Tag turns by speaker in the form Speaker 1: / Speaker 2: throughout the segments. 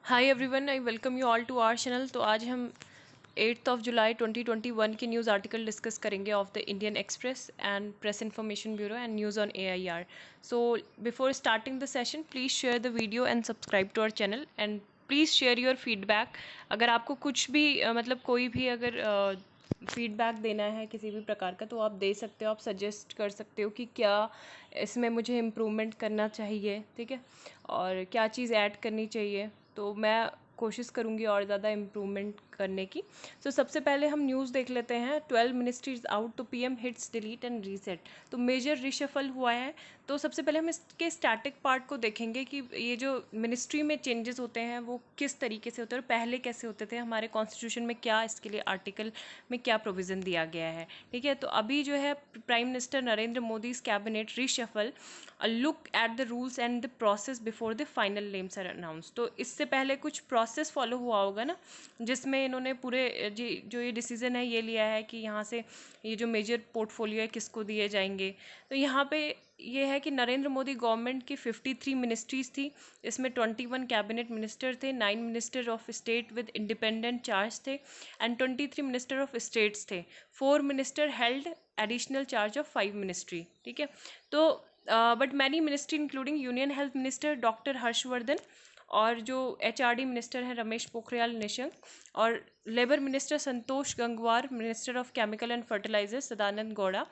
Speaker 1: Hi everyone, I welcome you all to our channel. तो आज हम 8 जुलाई 2021 की न्यूज़ आर्टिकल डिस्कस करेंगे of the Indian express and press information bureau and news on AIR। So before starting the session please share the video and subscribe to our channel and please share your feedback. अगर आपको कुछ भी मतलब कोई भी अगर feedback देना है किसी भी प्रकार का तो आप दे सकते हो, आप सजेस्ट कर सकते हो कि क्या इसमें मुझे इम्प्रूवमेंट करना चाहिए, ठीक है, और क्या चीज़ ऐड करनी चाहिए। तो मैं कोशिश करूँगी और ज़्यादा इम्प्रूवमेंट करने की। तो सबसे पहले हम न्यूज़ देख लेते हैं। 12 मिनिस्ट्रीज आउट तो PM hits delete and reset. तो मेजर रिशफल हुआ है। तो सबसे पहले हम इसके स्टैटिक पार्ट को देखेंगे कि ये जो मिनिस्ट्री में चेंजेस होते हैं वो किस तरीके से होते हैं और पहले कैसे होते थे, हमारे कॉन्स्टिट्यूशन में क्या इसके लिए आर्टिकल में क्या प्रोविज़न दिया गया है, ठीक है। तो अभी जो है prime minister Narendra Modi cabinet reshuffle look at the rules and the process before the final names are announce. तो इससे पहले कुछ प्रोसेस फॉलो हुआ होगा ना, जिसमें इन्होंने पूरे जो ये डिसीज़न है ये लिया है कि यहाँ से ये जो मेजर पोर्टफोलियो है किसको दिए जाएंगे। तो यहाँ पे ये है कि नरेंद्र मोदी गवर्नमेंट की 53 मिनिस्ट्रीज थी। इसमें 21 कैबिनेट मिनिस्टर थे, 9 minister of state with independent charge थे एंड 23 मिनिस्टर ऑफ स्टेट्स थे। 4 minister held additional charge of 5 ministry, ठीक है। तो but many ministry including union health minister doctor Harshvardhan और जो HRD मिनिस्टर हैं रमेश पोखरियाल निशंक और labour minister Santosh Gangwar, minister of chemical and fertiliser Sadananda Gowda,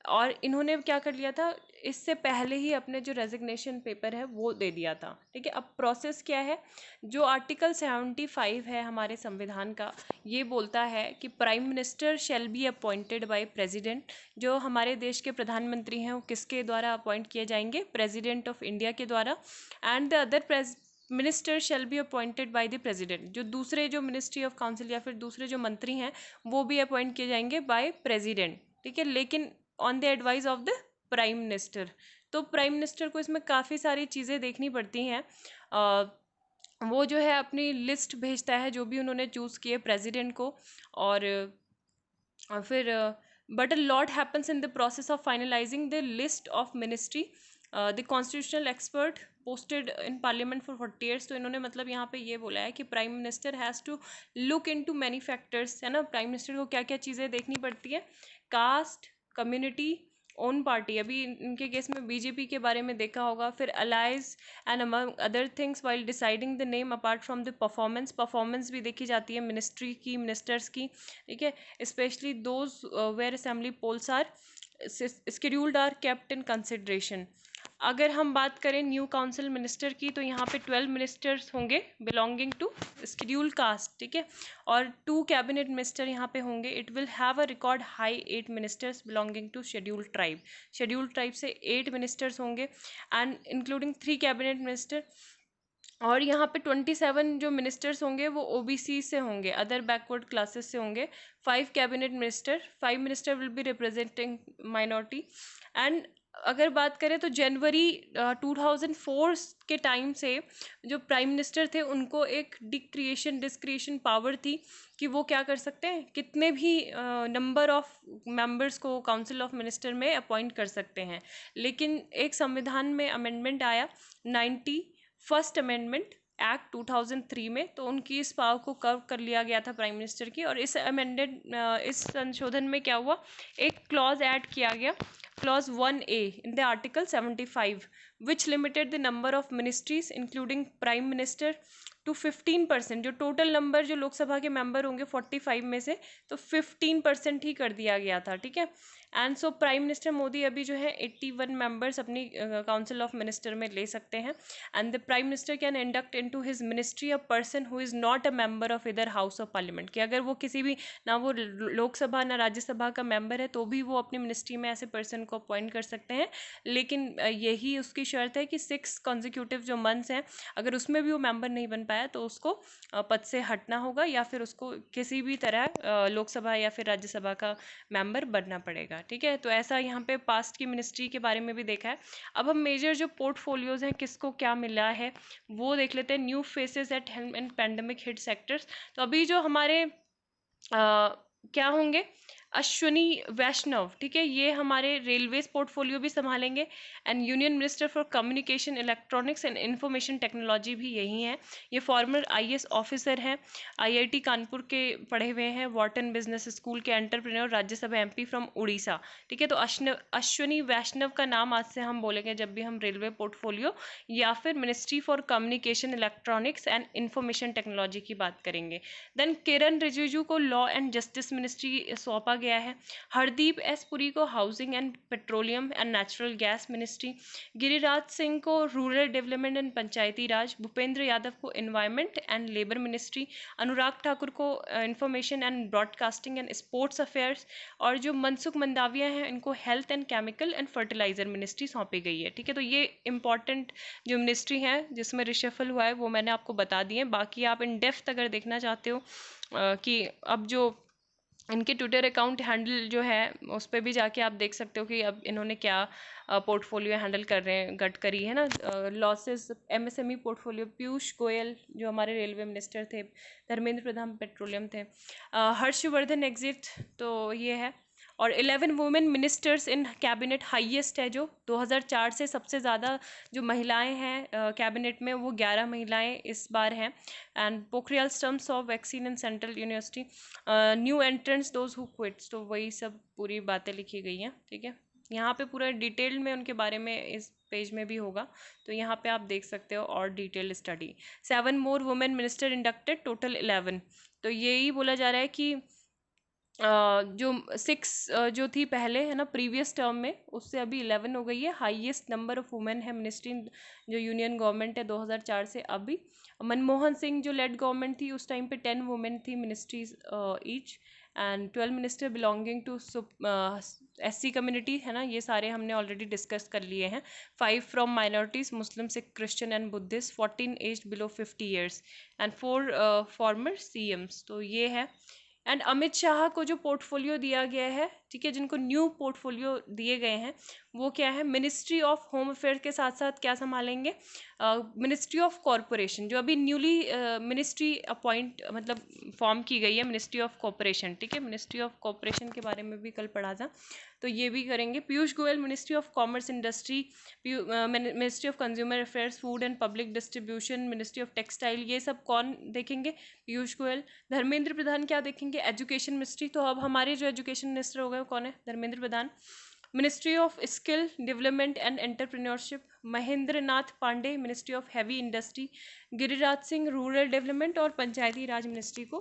Speaker 1: और इन्होंने क्या कर लिया था, इससे पहले ही अपने जो रेजिग्नेशन पेपर है वो दे दिया था, ठीक है। अब प्रोसेस क्या है, जो आर्टिकल 75 है हमारे संविधान का, ये बोलता है कि prime minister shall be appointed by president. जो हमारे देश के प्रधानमंत्री हैं वो किसके द्वारा अपॉइंट किए जाएंगे, प्रेसिडेंट ऑफ इंडिया के द्वारा। And the other minister shall be appointed by the president. जो दूसरे जो मिनिस्ट्री ऑफ काउंसिल या फिर दूसरे जो मंत्री हैं वो भी अपॉइंट किए जाएंगे बाय प्रेसिडेंट, ठीक है, लेकिन on the advice of the prime minister. तो प्राइम मिनिस्टर को इसमें काफ़ी सारी चीज़ें देखनी पड़ती हैं। वो जो है अपनी लिस्ट भेजता है जो भी उन्होंने चूज़ किए प्रेसिडेंट को, और फिर but a lot happens in the process of finalising the list of ministry. The constitutional expert posted in parliament for 40 years. तो इन्होंने मतलब यहाँ पे ये बोला है कि prime minister has to look into many factors, है ना। प्राइम मिनिस्टर को क्या क्या चीज़ें देखनी पड़ती है, कास्ट, कम्युनिटी, ओन पार्टी, अभी इनके केस में बीजेपी के बारे में देखा होगा, फिर allies and among other things while deciding the name. Apart from the performance भी देखी जाती है मिनिस्ट्री की, मिनिस्टर्स की, ठीक है। Specially those where assembly polls are scheduled are kept in consideration. अगर हम बात करें न्यू काउंसिल मिनिस्टर की तो यहाँ पे 12 मिनिस्टर्स होंगे बिलोंगिंग टू शेड्यूल कास्ट, ठीक है, और 2 कैबिनेट मिनिस्टर यहाँ पे होंगे। It will have a record high 8 ministers belonging to schedule tribe. Schedule tribe से 8 मिनिस्टर्स होंगे एंड इंक्लूडिंग 3 कैबिनेट मिनिस्टर। और यहाँ पे 27 जो मिनिस्टर्स होंगे वो OBC से होंगे, अदर बैकवर्ड क्लासेस से होंगे। 5 cabinet minister, 5 minister will be representing minority. And अगर बात करें तो जनवरी 2004 के टाइम से जो प्राइम मिनिस्टर थे उनको एक डिस्क्रिएशन पावर थी कि वो क्या कर सकते हैं, कितने भी नंबर ऑफ मेंबर्स को काउंसिल ऑफ मिनिस्टर में अपॉइंट कर सकते हैं। लेकिन एक संविधान में अमेंडमेंट आया 91st अमेंडमेंट एक्ट 2003 में, तो उनकी इस पावर को कर्व कर लिया गया था प्राइम मिनिस्टर की। और इस संशोधन में क्या हुआ, एक क्लॉज ऐड किया गया, clause 1A in the article 75 which limited the number of ministries including prime minister to 15%। जो टोटल नंबर जो लोकसभा के मेंबर होंगे 45 में से, तो 15% ही कर दिया गया था, ठीक है। And so prime minister Modi अभी जो है 81 मेंबर्स अपनी काउंसिल ऑफ मिनिस्टर में ले सकते हैं। And the prime minister can induct into his ministry a person who is not a member of इधर हाउस ऑफ पार्लियामेंट। कि अगर वो किसी भी, ना वो लोकसभा ना राज्यसभा का मेंबर है, तो भी वो अपनी मिनिस्ट्री में ऐसे पर्सन को अपॉइंट कर सकते हैं। लेकिन यही उसकी शर्त है कि 6 कॉन्जिक्यूटिव जो मंथ्स हैं, अगर उसमें भी वो मेंबर नहीं बन पाया तो उसको पद से हटना होगा या फिर उसको किसी भी तरह लोकसभा या फिर राज्यसभा का मेंबर बनना पड़ेगा, ठीक है। तो ऐसा यहाँ पे पास्ट की मिनिस्ट्री के बारे में भी देखा है। अब हम मेजर जो पोर्टफोलियोज हैं किसको क्या मिला है वो देख लेते हैं। New faces at health and pandemic hit sectors. तो अभी जो हमारे क्या होंगे, अश्वनी वैष्णव, ठीक है, ये हमारे रेलवेज पोर्टफोलियो भी संभालेंगे। And union minister for communication, electronics and information technology भी यही हैं। ये फॉर्मर आईएएस ऑफिसर हैं, आईआईटी कानपुर के पढ़े हुए हैं, वॉर्टन बिजनेस स्कूल के entrepreneur, Rajya Sabha MP from Orissa, ठीक है। तो अश्वनी वैष्णव का नाम आज से हम बोलेंगे जब भी हम रेलवे पोर्टफोलियो या फिर ministry for communication, electronics and information technology की बात करेंगे। देन किरण रिजिजू को लॉ एंड जस्टिस मिनिस्ट्री सौंपा गया है। हरदीप एस पुरी को housing and petroleum and natural gas ministry. Giriraj Singh को rural development and Panchayati Raj. Bhupender Yadav को environment and labour ministry. Anurag Thakur को information and broadcasting and sports affairs. और जो मनसुख मंडाविया हैं इनको health and chemical and fertiliser ministry सौंपी गई है, ठीक है। तो ये इंपॉर्टेंट जो मिनिस्ट्री है जिसमें रिशफल हुआ है वो मैंने आपको बता दिए। बाकी आप इन डेप्थ अगर देखना चाहते हो कि अब जो इनके ट्विटर अकाउंट हैंडल जो है उस पर भी जाके आप देख सकते हो कि अब इन्होंने क्या पोर्टफोलियो हैंडल कर रहे हैं। गडकरी है ना, losses MSME portfolio, Piyush Goyal जो हमारे रेलवे मिनिस्टर थे, धर्मेंद्र प्रधान पेट्रोलियम थे, हर्षवर्धन एग्जिट, तो ये है। और 11 women ministers in cabinet highest है, जो 2004 से सबसे ज़्यादा जो महिलाएं हैं कैबिनेट में वो 11 महिलाएं इस बार हैं। And Pokhriyal stumps of vaccine in central university, new entrance those who quits, तो वही सब पूरी बातें लिखी गई हैं, ठीक है। यहाँ पे पूरा डिटेल में उनके बारे में इस पेज में भी होगा, तो यहाँ पे आप देख सकते हो और detail study. 7 more women minister inducted, total 11। तो यही बोला जा रहा है कि जो 6 जो थी पहले है ना प्रीवियस टर्म में, उससे अभी 11 हो गई है। हाईएस्ट नंबर ऑफ वुमेन है मिनिस्ट्री जो यूनियन गवर्नमेंट है 2004 से अभी। मनमोहन सिंह जो लेड गवर्नमेंट थी उस टाइम पे 10 वुमेन थी ministries each. And 12 minister belonging to SC community है ना, ये सारे हमने ऑलरेडी डिस्कस कर लिए हैं। 5 from minorities, Muslim, Sikh, Christian and Buddhist. 14 age below 50 years and 4 former CMs, तो ये है। एंड अमित शाह को जो पोर्टफोलियो दिया गया है, ठीक है, जिनको न्यू पोर्टफोलियो दिए गए हैं वो क्या है, मिनिस्ट्री ऑफ होम अफेयर के साथ साथ क्या संभालेंगे, मिनिस्ट्री ऑफ कॉरपोरेशन, जो अभी न्यूली मिनिस्ट्री अपॉइंट मतलब फॉर्म की गई है, मिनिस्ट्री ऑफ कॉरपोरेशन, ठीक है। मिनिस्ट्री ऑफ कॉरपोरेशन के बारे में भी कल पढ़ा था, तो ये भी करेंगे। Piyush Goyal ministry of commerce industry, ministry of consumer affairs, food and public distribution, ministry of textile, ये सब कौन देखेंगे, पीयूष गोयल। धर्मेंद्र प्रधान क्या देखेंगे, एजुकेशन मिनिस्ट्री, तो अब हमारे जो एजुकेशन मिनिस्टर हो गए वो कौन है, Dharmendra Pradhan. Ministry of skill development and entrepreneurship, Mahendra Nath Pandey ministry of heavy industry. Giriraj Singh rural development और पंचायती राज मिनिस्ट्री को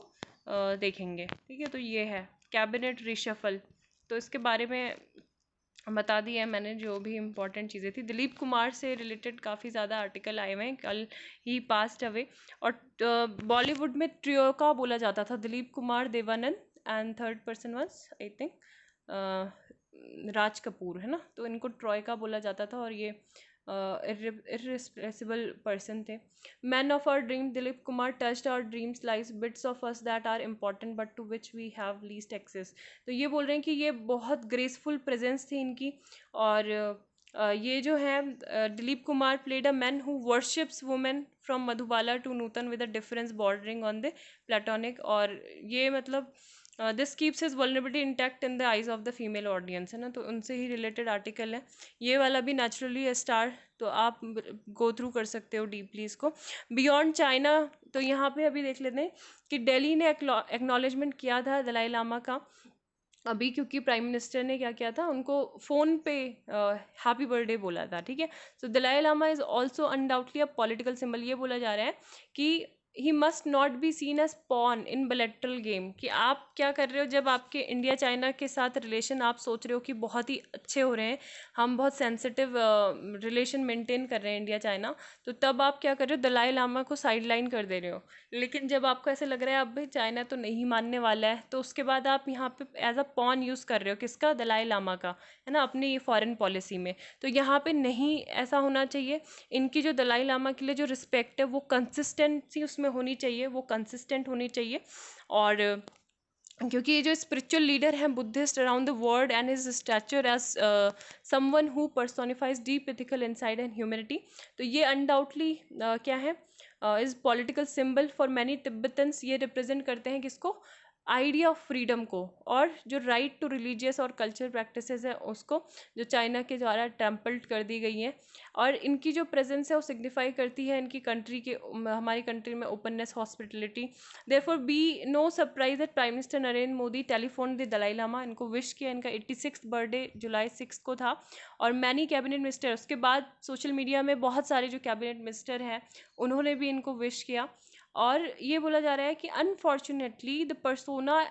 Speaker 1: देखेंगे, ठीक है। तो ये है कैबिनेट रिशफल, तो इसके बारे में बता दिया है मैंने जो भी इम्पोर्टेंट चीज़ें थी। दिलीप कुमार से रिलेटेड काफ़ी ज़्यादा आर्टिकल आए हुए हैं, कल ही पास्ट अवे। और बॉलीवुड में ट्रियोका बोला जाता था, Dilip Kumar, Dev Anand and third person was I think Raj Kapoor, है ना, तो इनको ट्रॉयका बोला जाता था और ये irreplaceable पर्सन थे। Man of our dream, Dilip Kumar touched our dreams likes bits of us that are important but to which we have least access. तो ये बोल रहे हैं कि ये बहुत ग्रेसफुल प्रेजेंस थी इनकी। और ये जो है Dilip Kumar played a man who worships women from Madhubala to Nutan with a difference bordering on the platonic. और ये मतलब this keeps his vulnerability intact in the eyes of the female audience, है ना, तो उनसे ही रिलेटेड आर्टिकल है ये वाला भी। नेचुरली स्टार, तो आप गो थ्रू कर सकते हो डीपली इसको। बियॉन्ड चाइना, तो यहाँ पे अभी देख लेते हैं कि दिल्ली ने एक्नॉलेजमेंट किया था दलाई लामा का अभी, क्योंकि प्राइम मिनिस्टर ने क्या किया था, उनको फ़ोन पे हैप्पी बर्थडे बोला था, ठीक है। So Dalai Lama is also undoubtedly a political symbol. ये बोला जा रहा है कि he must not be seen as pawn in bilateral game, कि आप क्या कर रहे हो जब आपके इंडिया चाइना के साथ रिलेशन आप सोच रहे हो कि बहुत ही अच्छे हो रहे हैं, हम बहुत सेंसिटिव रिलेशन मेंटेन कर रहे हैं इंडिया चाइना, तो तब आप क्या कर रहे हो, दलाई लामा को साइडलाइन कर दे रहे हो। लेकिन जब आपको ऐसे लग रहा है अब भाई चाइना तो नहीं मानने वाला है, तो उसके बाद आप यहाँ पे एज अ पॉन यूज़ कर रहे हो किसका, दलाई लामा का, है ना, अपनी ये फॉरेन पॉलिसी में। तो यहाँ पे नहीं ऐसा होना चाहिए। इनकी जो दलाई लामा के लिए जो रिस्पेक्ट है वो कंसिस्टेंसी उसमें होनी चाहिए, वो कंसिस्टेंट होनी चाहिए। और क्योंकि ये जो स्पिरिचुअल लीडर हैं Buddhist around the world and his stature as someone who personifies deep ethical inside and humanity, तो ये अनडाउटली क्या है, is political symbol for many Tibetans. ये रिप्रेजेंट करते हैं किसको, आइडिया ऑफ फ्रीडम को, और जो राइट टू रिलीजियस और कल्चर प्रैक्टिसेस है उसको, जो चाइना के द्वारा टेम्पल्ड कर दी गई हैं। और इनकी जो प्रेजेंस है वो सिग्निफाई करती है इनकी कंट्री के, हमारी कंट्री में openness, hospitality. Therefore be no surprise that prime minister Narendra Modi telephone the Dalai Lama, इनको विश किया। इनका 86th बर्थडे जुलाई 6 को था। और मैनी कैबिनेट मिनिस्टर, उसके बाद सोशल मीडिया में बहुत सारे जो कैबिनेट मिनिस्टर हैं उन्होंने भी इनको विश किया। और ये बोला जा रहा है कि unfortunately the persona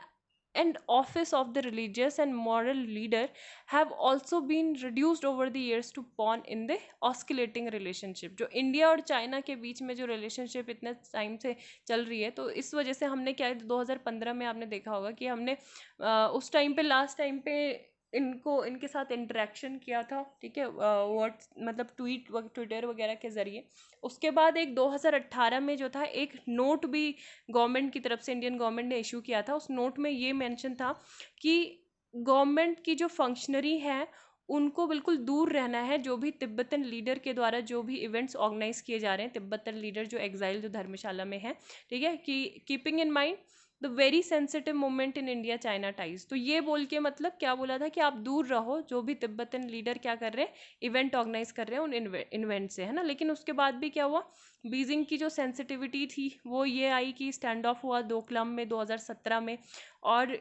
Speaker 1: and office of the religious and moral leader have also been reduced over the years to pawn in the oscillating relationship। जो इंडिया और चाइना के बीच में जो रिलेशनशिप इतने टाइम से चल रही है, तो इस वजह से हमने क्या है, 2015 में आपने देखा होगा कि हमने उस टाइम पे, लास्ट टाइम पे इनको, इनके साथ इंटरेक्शन किया था, ठीक है, व्हाट्स मतलब ट्विटर वगैरह के ज़रिए। उसके बाद एक 2018 में जो था एक नोट भी गवर्नमेंट की तरफ से, इंडियन गवर्नमेंट ने इशू किया था। उस नोट में ये मेंशन था कि गवर्नमेंट की जो फंक्शनरी है उनको बिल्कुल दूर रहना है जो भी तिब्बतन लीडर के द्वारा जो भी इवेंट्स ऑर्गेनाइज किए जा रहे हैं, तिब्बतन लीडर जो एग्जाइल, जो धर्मशाला में है, ठीक है, कि keeping in mind the very sensitive moment in India China ties. तो ये बोल के मतलब क्या बोला था कि आप दूर रहो, जो भी तिब्बतन लीडर क्या कर रहे हैं, इवेंट ऑर्गेनाइज कर रहे हैं उन इवेंट से, है ना। लेकिन उसके बाद भी क्या हुआ, बीजिंग की जो सेंसिटिविटी थी वो ये आई कि स्टैंड ऑफ हुआ डोकलाम में 2017 में। और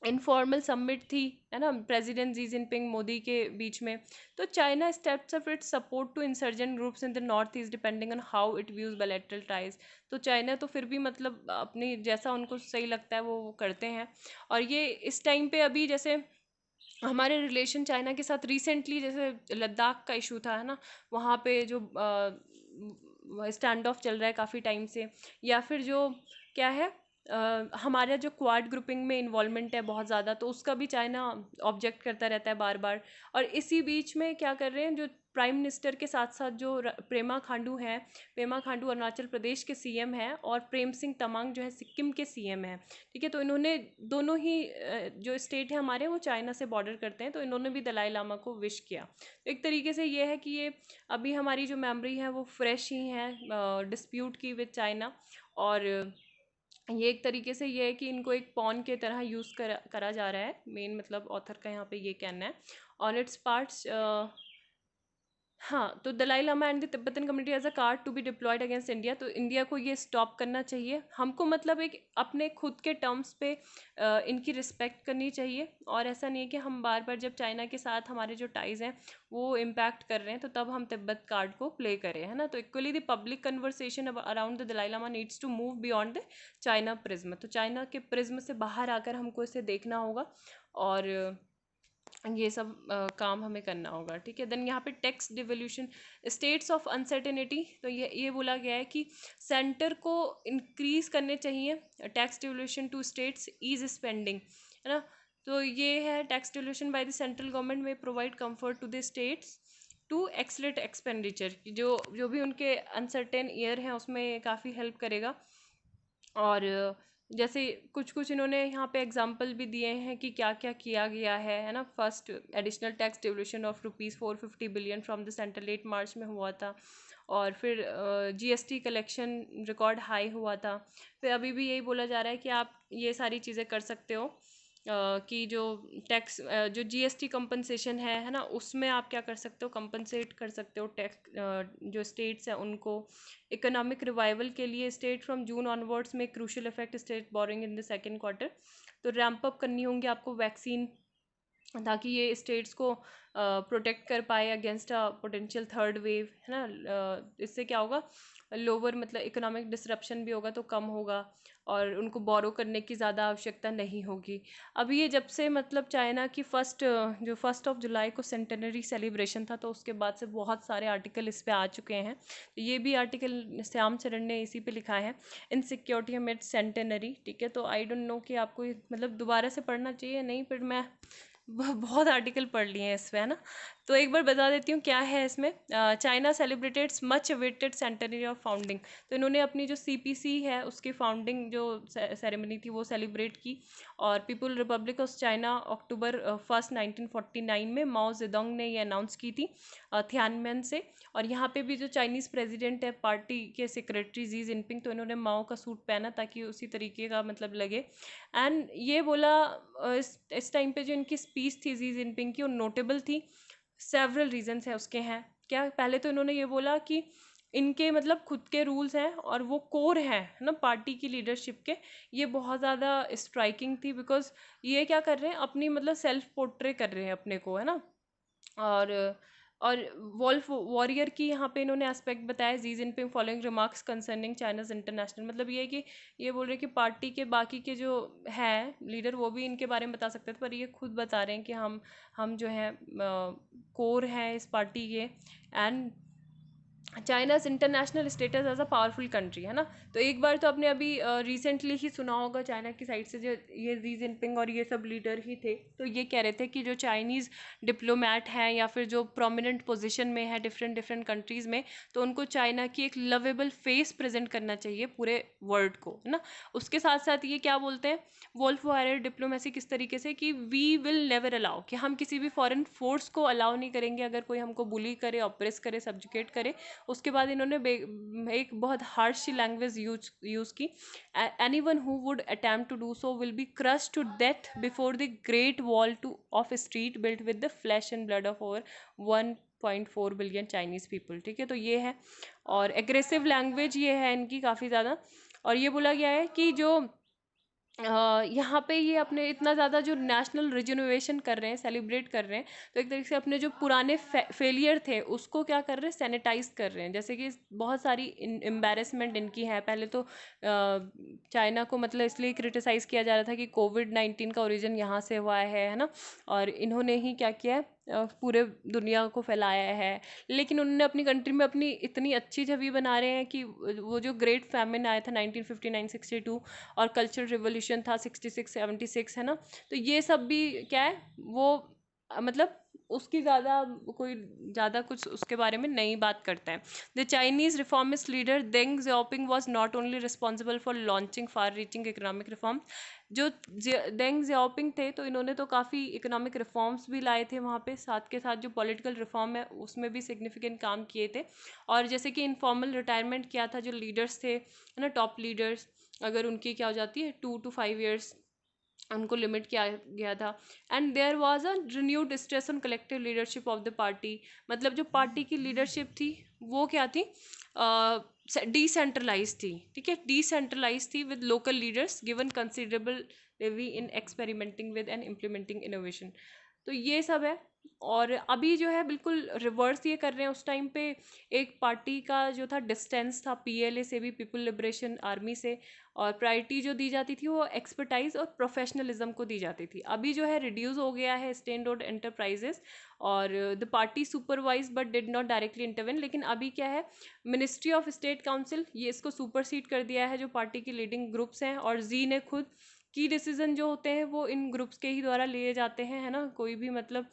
Speaker 1: इनफॉर्मल समिट थी, है ना, प्रेसिडेंट जी जिनपिंग मोदी के बीच में। तो China steps up its support to insurgent groups in the North East depending on how it views bilateral ties. तो चाइना तो फिर भी मतलब अपनी जैसा उनको सही लगता है वो करते हैं। और ये इस टाइम पे अभी जैसे हमारे रिलेशन चाइना के साथ रिसेंटली जैसे लद्दाख का इशू था, है ना, वहाँ पे जो स्टैंड ऑफ चल रहा है काफ़ी टाइम से, या फिर जो क्या है, हमारा जो क्वाड ग्रुपिंग में इन्वॉल्वमेंट है बहुत ज़्यादा, तो उसका भी चाइना ऑब्जेक्ट करता रहता है बार बार। और इसी बीच में क्या कर रहे हैं, जो प्राइम मिनिस्टर के साथ साथ जो प्रेमा खांडू हैं, पेमा खांडू अरुणाचल प्रदेश के सीएम हैं, और प्रेम सिंह तमांग जो है सिक्किम के सीएम हैं, ठीक है। तो इन्होंने दोनों ही जो स्टेट है हमारे वो चाइना से बॉर्डर करते हैं, तो इन्होंने भी दलाई लामा को विश किया। तो एक तरीके से ये है कि ये अभी हमारी जो मेमोरी है वो फ्रेश ही है डिस्प्यूट की विद चाइना। और ये एक तरीके से ये है कि इनको एक पॉन के तरह यूज़ करा जा रहा है, मेन मतलब ऑथर का यहाँ पे ये कहना है। ऑन इट्स पार्ट्स, हाँ, तो Dalai Lama and the Tibetan community as a card to be deployed against India. तो इंडिया को ये स्टॉप करना चाहिए, हमको मतलब एक अपने खुद के टर्म्स पे इनकी रिस्पेक्ट करनी चाहिए। और ऐसा नहीं है कि हम बार बार जब चाइना के साथ हमारे जो टाइज हैं वो इम्पैक्ट कर रहे हैं तो तब हम तिब्बत कार्ड को प्ले करें, है ना। तो equally the public conversation around the Dalai Lama needs to move beyond the China prism. तो चाइना के प्रिज्म से बाहर आकर हमको इसे देखना होगा, और ये सब काम हमें करना होगा, ठीक है। देन यहाँ पे tax devolution, states of uncertainty, तो ये बोला गया है कि सेंटर को इंक्रीज करने चाहिए tax devolution to states ease spending, है ना। तो ये है tax devolution by the central government may provide comfort to the states to accelerate expenditure, जो जो भी उनके अनसर्टेन ईयर हैं उसमें काफ़ी हेल्प करेगा। और जैसे कुछ कुछ इन्होंने यहाँ पे एग्जांपल भी दिए हैं कि क्या क्या किया गया है ना। First, additional tax devolution of ₹450 billion from the central 8 मार्च में हुआ था। और फिर जीएसटी कलेक्शन रिकॉर्ड हाई हुआ था। फिर अभी भी यही बोला जा रहा है कि आप ये सारी चीज़ें कर सकते हो, कि जो टैक्स, जो जीएसटी कंपनसेशन है ना, उसमें आप क्या कर सकते हो, कंपनसेट कर सकते हो टैक्स जो स्टेट्स हैं उनको। इकोनॉमिक रिवाइवल के लिए स्टेट फ्रॉम जून ऑनवर्ड्स में crucial effect state boring in the second quarter. तो रैंप अप करनी होंगी आपको वैक्सीन, ताकि ये स्टेट्स को प्रोटेक्ट कर पाए against a potential third wave, है ना। इससे क्या होगा, लोअर मतलब इकोनॉमिक डिसरप्शन भी होगा तो कम होगा, और उनको बोरो करने की ज़्यादा आवश्यकता नहीं होगी। अभी ये जब से मतलब चाइना की जो 1 जुलाई को सेंटेनरी सेलिब्रेशन था, तो उसके बाद से बहुत सारे आर्टिकल इस पे आ चुके हैं। तो ये भी आर्टिकल श्याम चरण ने इसी पे लिखा है, इनसिक्योरिटी अमिड सेंटेनरी, ठीक है। तो आई डोंट नो कि आपको मतलब दोबारा से पढ़ना चाहिए नहीं, पर मैं बहुत आर्टिकल पढ़ लिए हैं इस पे, है ना। तो एक बार बता देती हूँ क्या है इसमें। China celebrated much awaited centenary of founding. तो इन्होंने अपनी जो सीपीसी है उसकी फाउंडिंग जो सेरेमनी थी वो सेलिब्रेट की। और पीपल रिपब्लिक ऑफ चाइना अक्टूबर 1 1949 में माओ जेडोंग ने ये अनाउंस की थी थियानमेन से। और यहाँ पे भी जो चाइनीज़ प्रेसिडेंट है पार्टी के सेक्रेटरी जी जिनपिंग, तो इन्होंने माओ का सूट पहना ताकि उसी तरीके का मतलब लगे। एंड ये बोला इस टाइम पे जो इनकी स्पीच थी जी जिनपिंग की वो नोटेबल थी। सेवरल रीजंस है उसके हैं क्या। पहले तो इन्होंने ये बोला कि इनके मतलब खुद के रूल्स हैं और वो कोर हैं है ना पार्टी की लीडरशिप के। ये बहुत ज़्यादा स्ट्राइकिंग थी बिकॉज ये क्या कर रहे हैं अपनी मतलब सेल्फ पोर्ट्रे कर रहे हैं अपने को है ना। और और वॉल्फ वॉरियर की यहाँ पे इन्होंने एस्पेक्ट बताया Xi Jinping following remarks concerning China's international. मतलब ये है कि ये बोल रहे हैं कि पार्टी के बाकी के जो हैं लीडर वो भी इनके बारे में बता सकते थे, पर ये खुद बता रहे हैं कि हम जो हैं कोर हैं इस पार्टी के। And China's international status as a powerful country है ना। तो एक बार तो आपने अभी रिसेंटली ही सुना होगा चाइना की साइड से जो ये जी जिनपिंग और ये सब लीडर ही थे, तो ये कह रहे थे कि जो चाइनीज़ डिप्लोमेट हैं या फिर जो प्रोमिनेंट पोजीशन में है डिफरेंट डिफरेंट कंट्रीज़ में, तो उनको चाइना की एक लवेबल फेस प्रेजेंट करना चाहिए पूरे वर्ल्ड को है ना। उसके साथ साथ ये क्या बोलते हैं वोल्फ वायर डिप्लोमेसी किस तरीके से कि वी विल नेवर अलाउ, कि हम किसी भी फॉरेन फोर्स को अलाउ नहीं करेंगे अगर कोई हमको बुली करे ऑप्रेस करे सब्जुकेट करे। उसके बाद इन्होंने एक बहुत हार्श लैंग्वेज यूज की। Anyone who would attempt to do so will be crush to death before the great wall to of street built with the flesh and blood of over 1.4 billion Chinese people. ठीक है, तो ये है। और aggressive language ये है इनकी काफ़ी ज़्यादा। और ये बोला गया है कि जो यहाँ पे ये अपने इतना ज़्यादा जो नेशनल रिजर्वेशन कर रहे हैं सेलिब्रेट कर रहे हैं, तो एक तरीके से अपने जो पुराने फेलियर थे उसको क्या कर रहे हैं सैनिटाइज कर रहे हैं। जैसे कि बहुत सारी एम्बेरसमेंट इनकी है। पहले तो चाइना को मतलब इसलिए क्रिटिसाइज़ किया जा रहा था कि कोविड-19 का ओरिजिन यहाँ से हुआ है ना। और इन्होंने ही क्या किया है पूरे दुनिया को फैलाया है। लेकिन उन्होंने अपनी कंट्री में अपनी इतनी अच्छी छवि बना रहे हैं कि वो जो ग्रेट फैमिन आया था 1959-62 और कल्चरल रिवॉल्यूशन था 66-76 है ना, तो ये सब भी क्या है वो मतलब उसकी ज़्यादा कोई ज़्यादा कुछ उसके बारे में नई बात करता है। The Chinese reformist leader Deng Xiaoping was not only responsible for launching far reaching economic reform. जो देंग ज़ियाओपिंग थे तो इन्होंने तो काफ़ी इकोनॉमिक रिफॉर्म्स भी लाए थे वहाँ पे, साथ के साथ जो पॉलिटिकल रिफॉर्म है उसमें भी सिग्निफिकेंट काम किए थे। और जैसे कि इनफॉर्मल रिटायरमेंट किया था जो लीडर्स थे है ना टॉप लीडर्स, अगर उनकी क्या हो जाती है 2 to 5 ईयर्स उनको लिमिट किया गया था। And there was a renewed stress on collective leadership of the party. मतलब जो पार्टी की लीडरशिप थी वो क्या थी डिसेंट्रलाइज थी। ठीक है, डिसेंट्रलाइज थी with local leaders given considerable levy in experimenting with and implementing innovation. तो ये सब है। और अभी जो है बिल्कुल रिवर्स ये कर रहे हैं। उस टाइम पे एक पार्टी का जो था डिस्टेंस था पीएलए से भी, पीपल लिबरेशन आर्मी से, और प्रायोरिटी जो दी जाती थी वो एक्सपर्टाइज और प्रोफेशनलिज्म को दी जाती थी। अभी जो है रिड्यूस हो गया है स्टेन रोड एंटरप्राइजेस और the party supervise but did not directly intervene. लेकिन अभी क्या है मिनिस्ट्री ऑफ स्टेट काउंसिल ये इसको सुपरसीड कर दिया है जो पार्टी की लीडिंग ग्रुप्स हैं। और जी ने खुद की डिसीजन जो होते हैं वो इन ग्रुप्स के ही द्वारा लिए जाते हैं है ना। कोई भी मतलब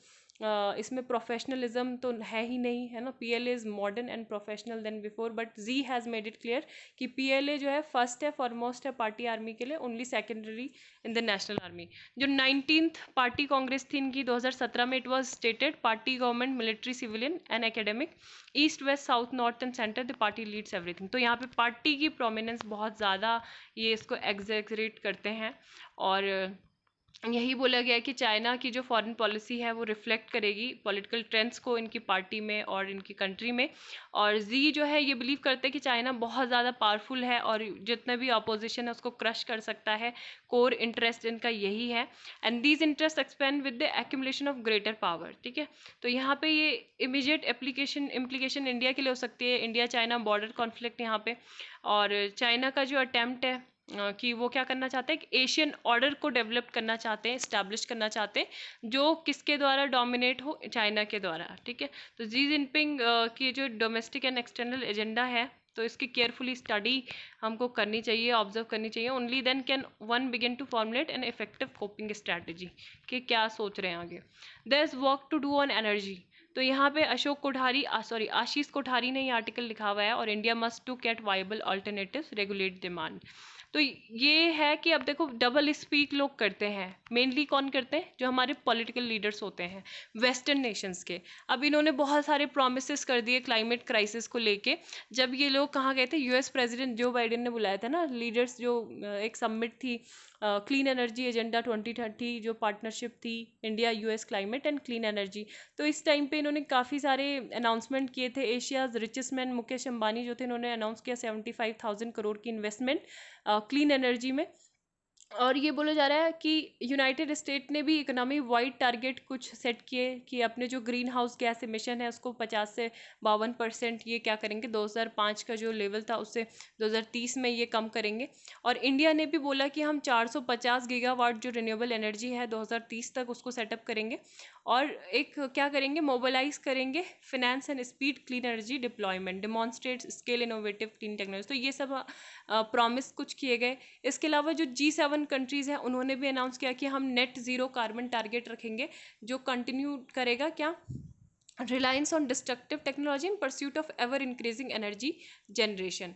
Speaker 1: इसमें प्रोफेशनलिज्म तो है ही नहीं है ना। PLA is modern and professional then before, but Xi has made it clear कि पीएलए जो है फर्स्ट है फॉरमोस्ट है पार्टी आर्मी के लिए, only secondary in the national army. जो 19th पार्टी कांग्रेस थी इनकी 2017 में, it was stated party government military civilian and academic east west south north and centre the party leads everything. तो यहाँ पे पार्टी की प्रोमिनेंस बहुत ज़्यादा ये इसको एग्जैगरेट करते हैं। और यही बोला गया है कि चाइना की जो फॉरेन पॉलिसी है वो रिफ्लेक्ट करेगी पॉलिटिकल ट्रेंड्स को इनकी पार्टी में और इनकी कंट्री में। और जी जो है ये बिलीव करते हैं कि चाइना बहुत ज़्यादा पावरफुल है और जितने भी अपोजिशन है उसको क्रश कर सकता है। कोर इंटरेस्ट इनका यही है and these interest expand with the accumulation of greater power. ठीक है, तो यहाँ पे ये इमीडिएट इम्प्लीकेशन इंडिया के लिए हो सकती है, इंडिया चाइना बॉर्डर कॉन्फ्लिक्ट यहाँ पे। और चाइना का जो अटैम्प्ट है कि वो क्या करना चाहते हैं कि एशियन ऑर्डर को डेवलप करना चाहते हैं, इस्टेब्लिश करना चाहते हैं, जो किसके द्वारा डोमिनेट हो, चाइना के द्वारा। ठीक है, तो जी जिनपिंग की जो डोमेस्टिक एंड एक्सटर्नल एजेंडा है तो इसकी केयरफुली स्टडी हमको करनी चाहिए, ऑब्जर्व करनी चाहिए। Only then can one begin to formulate an effective coping strategy कि क्या सोच रहे हैं आगे। There is work to do on energy. तो यहाँ पे अशोक कोठारी सॉरी आशीष कोठारी ने ये आर्टिकल लिखा हुआ है, और India must to get viable alternatives regulate demand. तो ये है कि अब देखो डबल स्पीक लोग करते हैं, मेनली कौन करते हैं, जो हमारे पॉलिटिकल लीडर्स होते हैं वेस्टर्न नेशंस के। अब इन्होंने बहुत सारे प्रोमिसेस कर दिए क्लाइमेट क्राइसिस को लेके। जब ये लोग कहाँ गए थे, यूएस प्रेसिडेंट जो बाइडेन ने बुलाया था ना लीडर्स, जो एक समिट थी क्लीन एनर्जी एजेंडा 2030, जो पार्टनरशिप थी India US climate and clean energy. तो इस टाइम पे इन्होंने काफ़ी सारे अनाउंसमेंट किए थे। Asia's richest man Mukesh Ambani जो थे, इन्होंने अनाउंस किया 75,000 करोड़ की इन्वेस्टमेंट क्लीन एनर्जी में। और ये बोला जा रहा है कि यूनाइटेड स्टेट ने भी इकोनॉमी वाइड टारगेट कुछ सेट किए कि अपने जो ग्रीन हाउस गैस एमिशन है उसको 50 से 52% ये क्या करेंगे, 2005 का जो लेवल था उससे 2030 में ये कम करेंगे। और इंडिया ने भी बोला कि हम 450 गीगावाट जो रिन्यूएबल एनर्जी है 2030 तक उसको सेटअप करेंगे, और एक क्या करेंगे, मोबिलाइज करेंगे finance and speed clean energy deployment, demonstrate scale innovative clean technology. तो ये सब प्रॉमिस कुछ किए गए। इसके अलावा जो G7 कंट्रीज़ हैं उन्होंने भी अनाउंस किया कि हम नेट ज़ीरो कार्बन टारगेट रखेंगे, जो कंटिन्यू करेगा क्या, reliance on destructive technology in pursuit of ever increasing energy generation.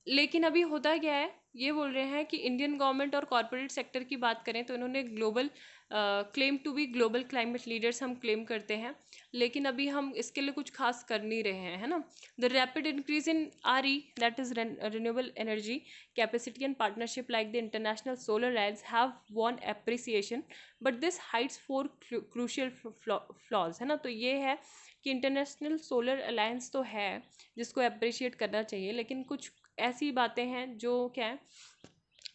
Speaker 1: लेकिन अभी होता क्या है, ये बोल रहे हैं कि इंडियन गवर्नमेंट और कॉरपोरेट सेक्टर की बात करें तो इन्होंने global claim to be global climate leaders हम क्लेम करते हैं, लेकिन अभी हम इसके लिए कुछ खास कर नहीं रहे हैं, है ना। The rapid increase in RE, that is renewable energy capacity and partnership like the International Solar Alliance have won appreciation, but this hides 4 crucial flaws, है ना। तो ये है कि इंटरनेशनल सोलर अलायंस तो है जिसको अप्रिशिएट करना चाहिए, लेकिन कुछ ऐसी बातें हैं जो क्या है,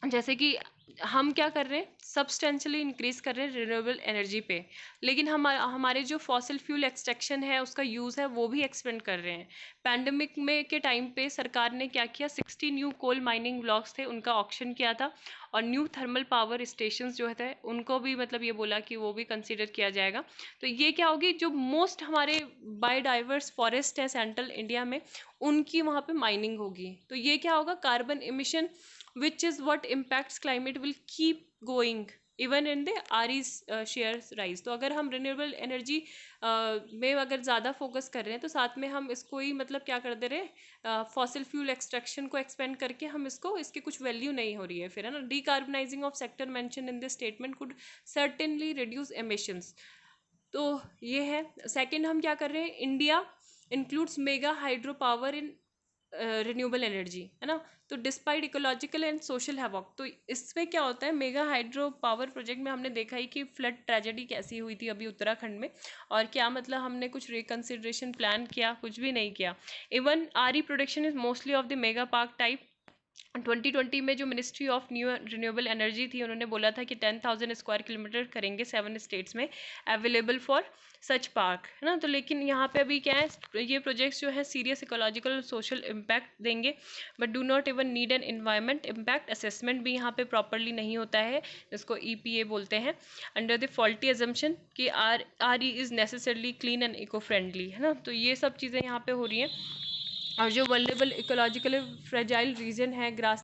Speaker 1: जैसे कि हम क्या कर रहे हैं, सब्सटेंशियली इंक्रीज कर रहे हैं रिन्यूएबल एनर्जी पे, लेकिन हमारे जो फॉसिल फ्यूल एक्सट्रैक्शन है उसका यूज़ है वो भी एक्सपेंड कर रहे हैं। पैंडमिक में के टाइम पे सरकार ने क्या किया, 60 न्यू कोल माइनिंग ब्लॉक्स थे उनका ऑक्शन किया था, और न्यू थर्मल पावर स्टेशंस जो है उनको भी मतलब ये बोला कि वो भी कंसिडर किया जाएगा। तो ये क्या होगी, जो मोस्ट हमारे बायोडाइवर्स फॉरेस्ट है सेंट्रल इंडिया में, उनकी वहाँ पे माइनिंग होगी। तो ये क्या होगा, carbon emission which is what impacts climate will keep going even in the RE's shares rise। तो अगर हम रिन्यूएबल एनर्जी में अगर ज़्यादा फोकस कर रहे हैं तो साथ में हम इसको ही मतलब क्या कर दे रहे हैं, फॉसिल फ्यूल एक्सट्रैक्शन को एक्सपेंड करके हम इसको, इसकी कुछ वैल्यू नहीं हो रही है फिर, है ना। Decarbonising of sector mention in this statement could certainly reduce emissions. तो ये है। सेकंड हम क्या कर रहे हैं, India includes mega hydro power in renewable energy, है ना। तो despite ecological and social havoc, तो इसमें क्या होता है, मेगा हाइड्रो पावर प्रोजेक्ट में हमने देखा ही कि फ्लड ट्रेजेडी कैसी हुई थी अभी उत्तराखंड में, और क्या मतलब हमने कुछ रिकन्सिडरेशन प्लान किया, कुछ भी नहीं किया। Even RE production is mostly of the mega park type. 2020 में जो ministry of new renewable energy थी उन्होंने बोला था कि 10,000 स्क्वायर किलोमीटर करेंगे 7 स्टेट्स में अवेलेबल फॉर सच पार्क, है ना। तो लेकिन यहाँ पे अभी क्या है, ये प्रोजेक्ट्स जो है सीरियस इकोलॉजिकल सोशल इम्पैक्ट देंगे, but do not even need an environment impact assessment भी यहाँ पे प्रॉपरली नहीं होता है, जिसको EPA बोलते हैं, अंडर द फॉल्टी एजम्पशन कि RE is necessarily clean and eco friendly, है ना। तो ये सब चीज़ें यहाँ पे हो रही हैं। और जो वल्नरेबल इकोलॉजिकल फ्रेजाइल रीजन है, ग्रास